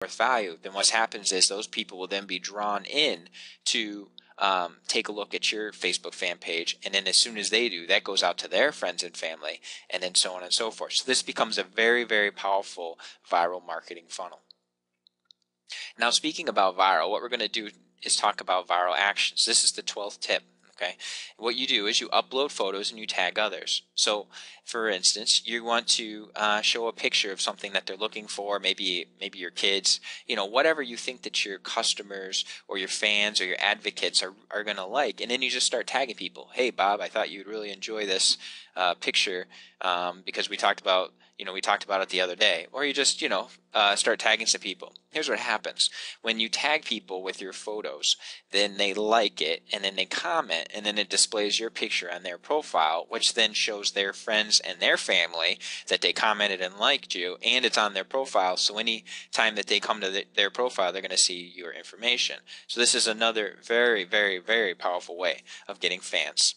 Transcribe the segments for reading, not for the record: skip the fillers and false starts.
worth value, then what happens is those people will then be drawn in to take a look at your Facebook fan page, and then as soon as they do, that goes out to their friends and family, and then so on and so forth. So this becomes a very, very powerful viral marketing funnel. Now, speaking about viral, what we're going to do is talk about viral actions. This is the 12th tip. Okay, what you do is you upload photos and you tag others. So, for instance, you want to show a picture of something that they're looking for, maybe your kids, whatever you think that your customers or your fans or your advocates are going to like, and then you just start tagging people. Hey, Bob, I thought you'd really enjoy this picture because we talked about it the other day. Or you just start tagging some people. Here's what happens when you tag people with your photos. Then they like it, and then they comment, and then it displays your picture on their profile, which then shows their friends and their family that they commented and liked you, and it's on their profile. So any time that they come to their profile, they're going to see your information. So this is another very, very, very powerful way of getting fans.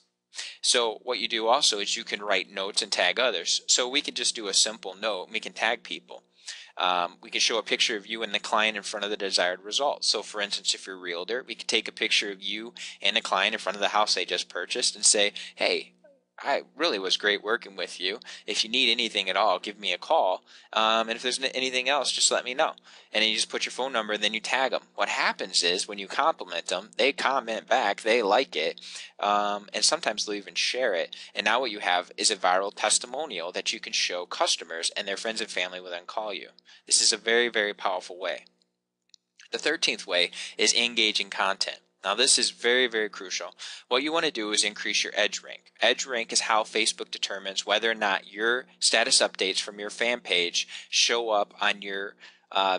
So what you do also is you can write notes and tag others. So we can just do a simple note. We can tag people. We can show a picture of you and the client in front of the desired result. So for instance, if you're a realtor, we could take a picture of you and the client in front of the house they just purchased and say, hey, I really was great working with you. If you need anything at all, give me a call. And if there's anything else, just let me know. And then you just put your phone number and then you tag them. What happens is when you compliment them, they comment back, they like it, and sometimes they'll even share it. And now what you have is a viral testimonial that you can show customers, and their friends and family will then call you. This is a very, very powerful way. The 13th way is engaging content. Now this is very, very crucial. What you want to do is increase your edge rank. Edge rank is how Facebook determines whether or not your status updates from your fan page show up on your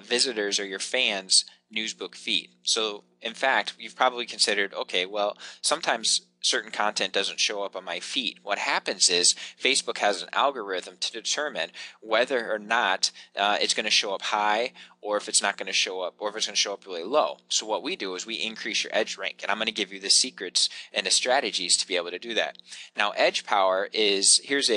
visitors or your fans' newsbook feed. So in fact, you've probably considered, okay, well, sometimes certain content doesn't show up on my feed. What happens is Facebook has an algorithm to determine whether or not it's going to show up high, or if it's not going to show up, or if it's going to show up really low. So what we do is we increase your edge rank, and I'm going to give you the secrets and the strategies to be able to do that. Now, edge power is, here's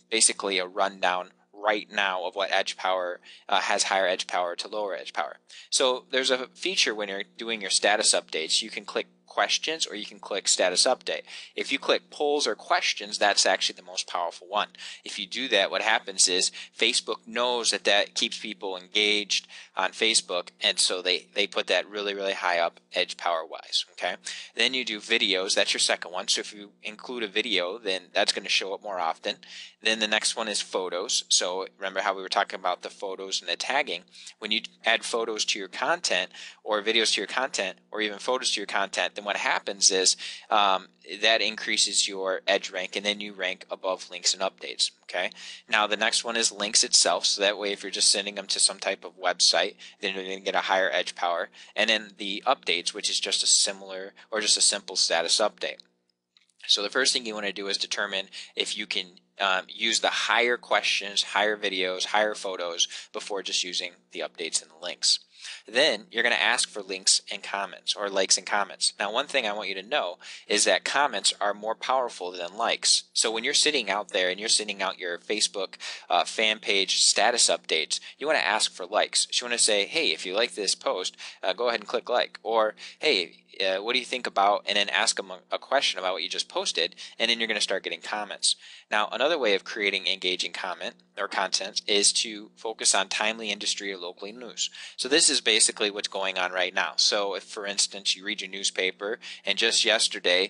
basically a rundown right now of what edge power has higher edge power to lower edge power. So there's a feature when you're doing your status updates. You can click questions or you can click status update. If you click polls or questions, that's actually the most powerful one. If you do that, what happens is Facebook knows that keeps people engaged on Facebook, and so they put that really, really high up edge power wise. Okay. Then you do videos. That's your second one. So if you include a video, then that's going to show up more often. Then the next one is photos. So remember how we were talking about the photos and the tagging. When you add photos to your content, or videos to your content, or even photos to your content, then what happens is that increases your edge rank, and then you rank above links and updates. Okay. Now the next one is links itself. So that way, if you're just sending them to some type of website, then you're going to get a higher edge power. And then the updates, which is just a similar or just a simple status update. So the first thing you want to do is determine if you can use the higher questions, higher videos, higher photos before just using the updates and the links. Then you're going to ask for links and comments, or likes and comments. Now, one thing I want you to know is that comments are more powerful than likes. So when you're sitting out there and you're sending out your Facebook fan page status updates, you want to ask for likes. So you want to say, hey, if you like this post, go ahead and click like. Or, hey, what do you think about, and then ask them a question about what you just posted, and then you're going to start getting comments. Now, another way of creating engaging comment or content is to focus on timely industry or local news. So this is basically what's going on right now. So if, for instance, you read your newspaper and just yesterday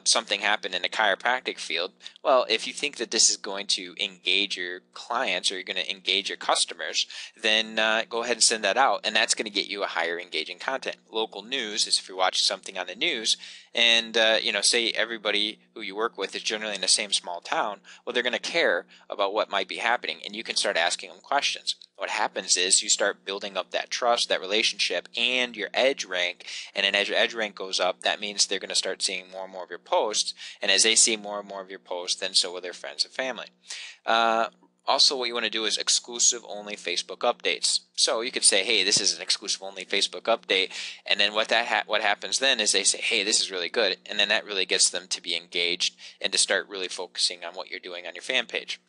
something happened in the chiropractic field, well, if you think that this is going to engage your clients or you're going to engage your customers, then go ahead and send that out, and that's going to get you a higher engaging content. Local news is if you're watching something on the news and say everybody who you work with is generally in the same small town, well, they're going to care about what might be happening, and you can start asking them questions. What happens is you start building up that trust, that relationship, and your edge rank. And as your edge rank goes up, that means they're going to start seeing more and more of your posts. And as they see more and more of your posts, then so will their friends and family. Also, what you want to do is exclusive only Facebook updates. So you could say, hey, this is an exclusive only Facebook update. And then what happens then is they say, hey, this is really good. And then that really gets them to be engaged and to start really focusing on what you're doing on your fan page.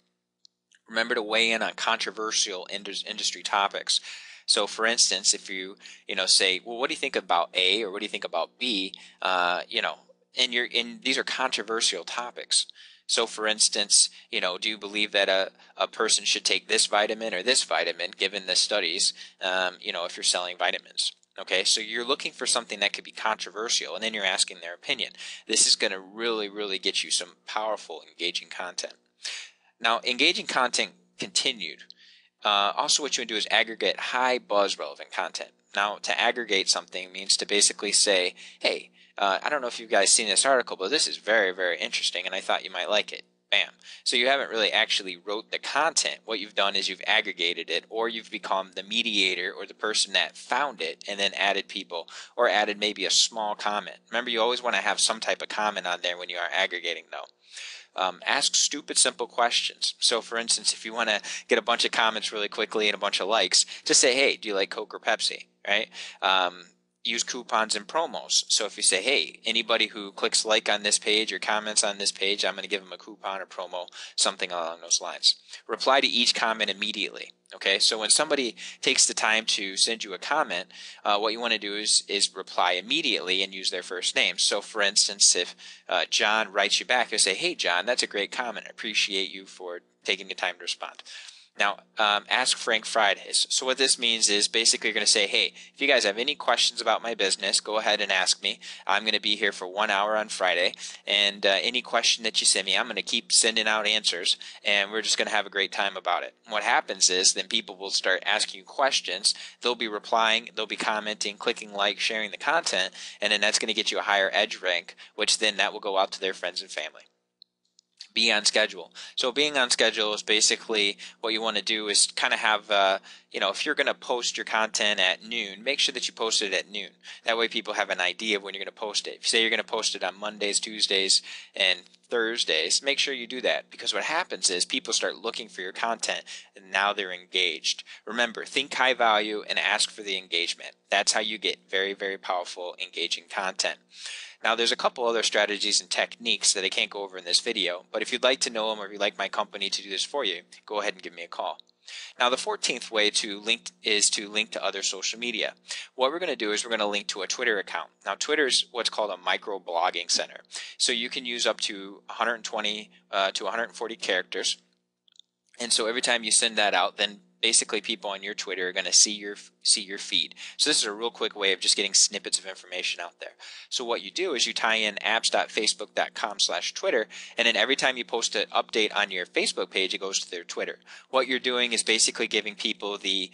Remember to weigh in on controversial industry topics. So for instance, if you say, well, what do you think about A, or what do you think about B, and these are controversial topics. So for instance, do you believe that a person should take this vitamin or this vitamin given the studies, if you're selling vitamins? Okay, so you're looking for something that could be controversial, and then you're asking their opinion. This is going to really, really get you some powerful, engaging content. Now, engaging content continued. Also, what you would do is aggregate high buzz relevant content. Now, to aggregate something means to basically say, hey, I don't know if you guys seen this article, but this is very, very interesting, and I thought you might like it. Bam. So you haven't really actually wrote the content. What you've done is you've aggregated it, or you've become the mediator or the person that found it and then added people, or added maybe a small comment. Remember, you always want to have some type of comment on there when you are aggregating, though. Ask stupid, simple questions. So, for instance, if you want to get a bunch of comments really quickly and a bunch of likes, just say, hey, do you like Coke or Pepsi, right? Use coupons and promos. So if you say, hey, anybody who clicks like on this page or comments on this page, I'm going to give them a coupon or promo, something along those lines. Reply to each comment immediately. Okay, so when somebody takes the time to send you a comment, what you want to do is reply immediately and use their first name. So for instance, if John writes you back, you'll say, hey, John, that's a great comment. I appreciate you for taking the time to respond. Now, ask Frank Fridays. So what this means is basically you're going to say, hey, if you guys have any questions about my business, go ahead and ask me. I'm going to be here for 1 hour on Friday, and any question that you send me, I'm going to keep sending out answers, and we're just going to have a great time about it. And what happens is then people will start asking you questions. They'll be replying, they'll be commenting, clicking like, sharing the content, and then that's going to get you a higher edge rank, which then that will go out to their friends and family. Be on schedule. So being on schedule is basically what you want to do is kind of have, if you're going to post your content at noon, make sure that you post it at noon. That way people have an idea of when you're going to post it. If you say you're going to post it on Mondays, Tuesdays, and Thursdays, make sure you do that, because what happens is people start looking for your content and now they're engaged. Remember, think high value and ask for the engagement. That's how you get very, very powerful, engaging content. Now, there's a couple other strategies and techniques that I can't go over in this video, but if you'd like to know them, or if you'd like my company to do this for you, go ahead and give me a call. Now, the 14th way to link is to link to other social media. What we're going to do is we're going to link to a Twitter account. Now, Twitter is what's called a micro-blogging center. So you can use up to 120 to 140 characters. And so every time you send that out, then basically people on your Twitter are going to see your feed. So this is a real quick way of just getting snippets of information out there. So what you do is you tie in apps.facebook.com/Twitter, and then every time you post an update on your Facebook page, it goes to their Twitter. What you're doing is basically giving people the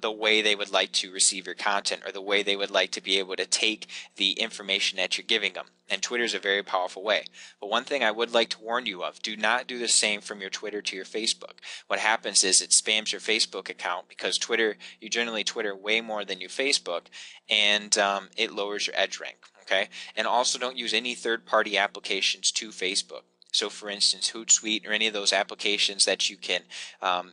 way they would like to receive your content, or the way they would like to be able to take the information that you're giving them. And Twitter is a very powerful way. But one thing I would like to warn you of, do not do the same from your Twitter to your Facebook. What happens is it spams your Facebook account, because Twitter, you generally Twitter way more than you Facebook, and it lowers your edge rank. Okay, and also don't use any third-party applications to Facebook. So for instance, Hootsuite or any of those applications that you can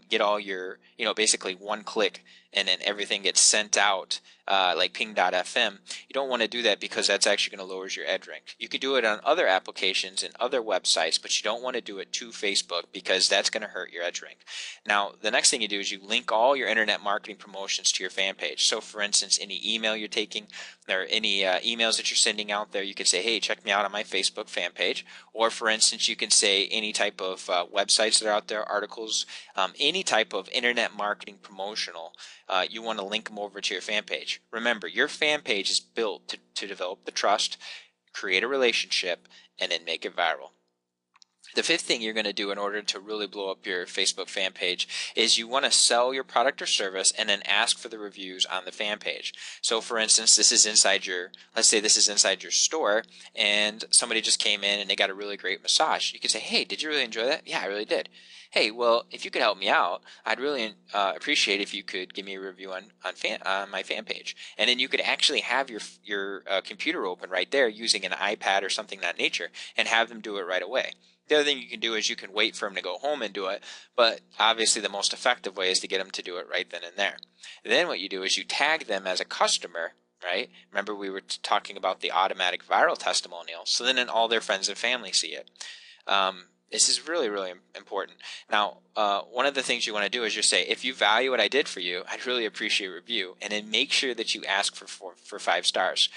get all your, basically one click and then everything gets sent out, like ping.fm. You don't want to do that, because that's actually going to lower your edge rank. You can do it on other applications and other websites, but you don't want to do it to Facebook, because that's going to hurt your edge rank. Now, the next thing you do is you link all your internet marketing promotions to your fan page. So for instance, any email you're taking, or any emails that you're sending out there, you can say, hey, check me out on my Facebook fan page. Or for instance, you can say any type of websites that are out there, articles, any type of internet marketing promotional, you want to link them over to your fan page. Remember, your fan page is built to develop the trust, create a relationship, and then make it viral. The fifth thing you're going to do in order to really blow up your Facebook fan page is you want to sell your product or service and then ask for the reviews on the fan page. So for instance, let's say this is inside your store, and somebody just came in and they got a really great massage. You can say, hey, did you really enjoy that? Yeah, I really did. Hey, well, if you could help me out, I'd really appreciate if you could give me a review on my fan page. And then you could actually have your computer open right there using an iPad or something of that nature, and have them do it right away. The other thing you can do is you can wait for them to go home and do it, but obviously the most effective way is to get them to do it right then and there. And then what you do is you tag them as a customer, right? Remember, we were talking about the automatic viral testimonial. So then all their friends and family see it. This is really, really important. Now, one of the things you want to do is just say, if you value what I did for you, I'd really appreciate a review. And then make sure that you ask for 5 stars.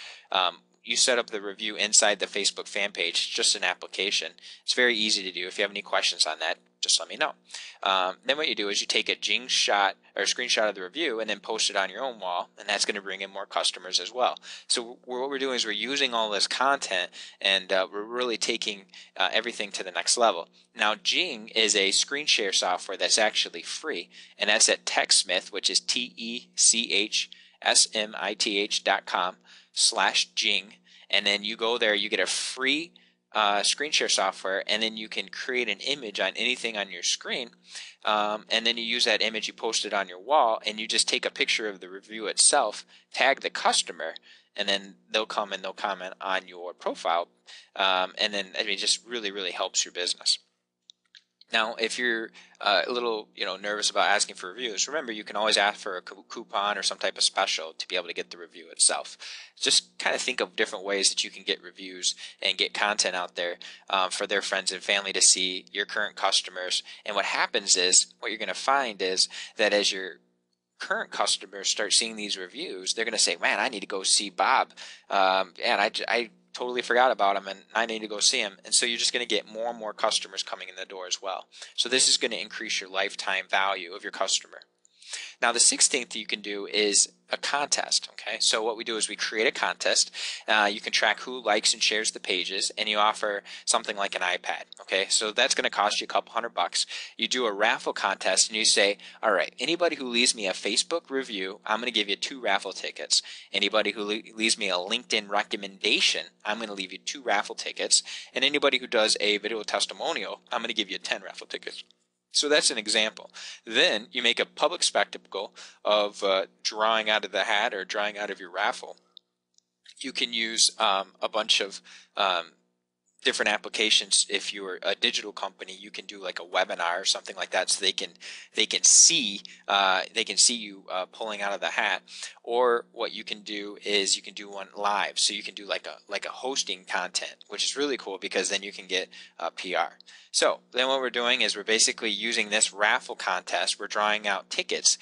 You set up the review inside the Facebook fan page. It's just an application. It's very easy to do. If you have any questions on that, just let me know. Then what you do is you take a Jing shot or a screenshot of the review and then post it on your own wall, and that's going to bring in more customers as well. So what we're doing is we're using all this content, and we're really taking everything to the next level. Now, Jing is a screen share software that's actually free, and that's at TechSmith, which is TechSmith.com/Jing, and then you go there, you get a free screen share software, and then you can create an image on anything on your screen, and then you use that image, you post it on your wall, and you just take a picture of the review itself, tag the customer, and then they'll come and they'll comment on your profile, and then I mean, it just really, really helps your business. Now, if you're a little, nervous about asking for reviews, remember you can always ask for a coupon or some type of special to be able to get the review itself. Just kind of think of different ways that you can get reviews and get content out there for their friends and family to see, your current customers. And what happens is, what you're going to find is that as your current customers start seeing these reviews, they're going to say, man, I need to go see Bob. And I totally forgot about him, and I need to go see him. And so you're just going to get more and more customers coming in the door as well. So this is going to increase your lifetime value of your customer. Now, the 16th you can do is a contest. Okay, so what we do is we create a contest. You can track who likes and shares the pages, and you offer something like an iPad. Okay, so that's going to cost you a couple $100. You do a raffle contest, and you say, all right, anybody who leaves me a Facebook review, I'm going to give you 2 raffle tickets. Anybody who leaves me a LinkedIn recommendation, I'm going to leave you 2 raffle tickets. And anybody who does a video testimonial, I'm going to give you 10 raffle tickets. So that's an example. Then you make a public spectacle of drawing out of the hat or drawing out of your raffle. You can use a bunch of different applications. If you're a digital company, you can do like a webinar or something like that, so they can see you pulling out of the hat. Or what you can do is you can do one live, so you can do like a hosting content, which is really cool because then you can get PR. So then what we're doing is we're basically using this raffle contest. We're drawing out tickets